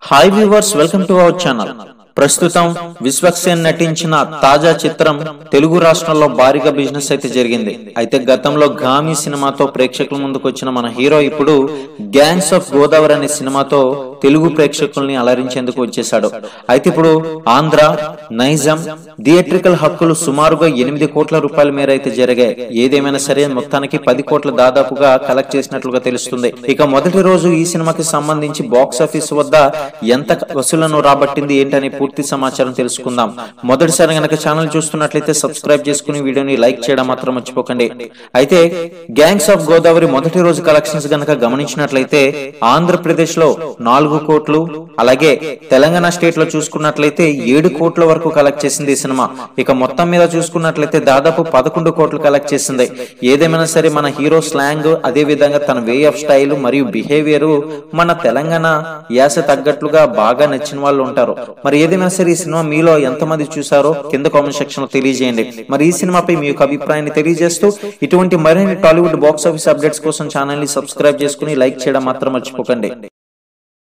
Hi viewers, welcome to our channel. ప్రస్తుతం విశ్వక్సేన్ నటించిన తాజా చిత్రం తెలుగు రాష్ట్రాల్లో భారీగా బిజినెస్ అయితే జరిగింది. అయితే గతంలో గామి సినిమాతో ప్రేక్షకుల ముందుకు వచ్చిన మన హీరో ఇప్పుడు గ్యాంగ్స్ ఆఫ్ గోదావరి అనే సినిమాతో తెలుగు ప్రేక్షకుల్ని అలరించేందుకు వచ్చేశాడు. అయితే ఇప్పుడు ఆంధ్ర, నైజాం థియేట్రికల్ హక్కులు సుమారుగా 8 కోట్ల రూపాయల మేర అయితే జరిగాయి. ఏదేమైనా సరే మొత్తానికి 10 కోట్ల దాదాపుగా కలెక్ట్ చేసినట్లుగా తెలుస్తుంది. ఇక మొదటి రోజు ఈ సినిమాకి సంబంధించి బాక్స్ ఆఫీస్ వద్ద ఎంత వసూళ్లను రాబట్టింది ఏంటనే పూర్తి సమాచారం తెలుసుకుందాం. మొదటిసారి గనక ఛానల్ చూస్తున్నట్లయితే సబ్స్క్రైబ్ చేసుకుని వీడియోని లైక్ చేయడం మాత్రం మర్చిపోకండి. అయితే గ్యాంగ్స్ ఆఫ్ గోదావరి మొదటి రోజు కలెక్షన్స్ గనక గమనించినట్లయితే ఆంధ్రప్రదేశ్ లో 4 కోట్లు, అలాగే తెలంగాణ స్టేట్ లో చూసుకున్నట్లయితే 7 కోట్ల వరకు కలెక్ట్ చేసింది ఈ సినిమా. ఇక మొత్తం మీద చూసుకున్నట్లయితే దాదాపు 11 కోట్లు కలెక్ట్ చేసింది. ఏదేమైనా సరే మన హీరో స్లాంగ్, అదే విధంగా తన వే ఆఫ్ స్టైల్ మరియు బిహేవియర్ మన తెలంగాణ యాస తగ్గట్లుగా బాగా నచ్చిన వాళ్ళు ఉంటారు. మరి ఏదైనా సరే ఈ సినిమా మీలో ఎంతమంది చూసారో కింద కామెంట్ సెక్షన్ లో తెలియజేయండి. మరి ఈ సినిమాపై మీ యొక్క అభిప్రాయాన్ని తెలియజేస్తూ ఇటువంటి మరిన్ని టాలీవుడ్ బాక్స్ ఆఫీస్ అప్డేట్స్ కోసం ఛానల్ ని సబ్స్క్రైబ్ చేసుకుని లైక్ చేయడం మాత్రం మర్చిపోకండి.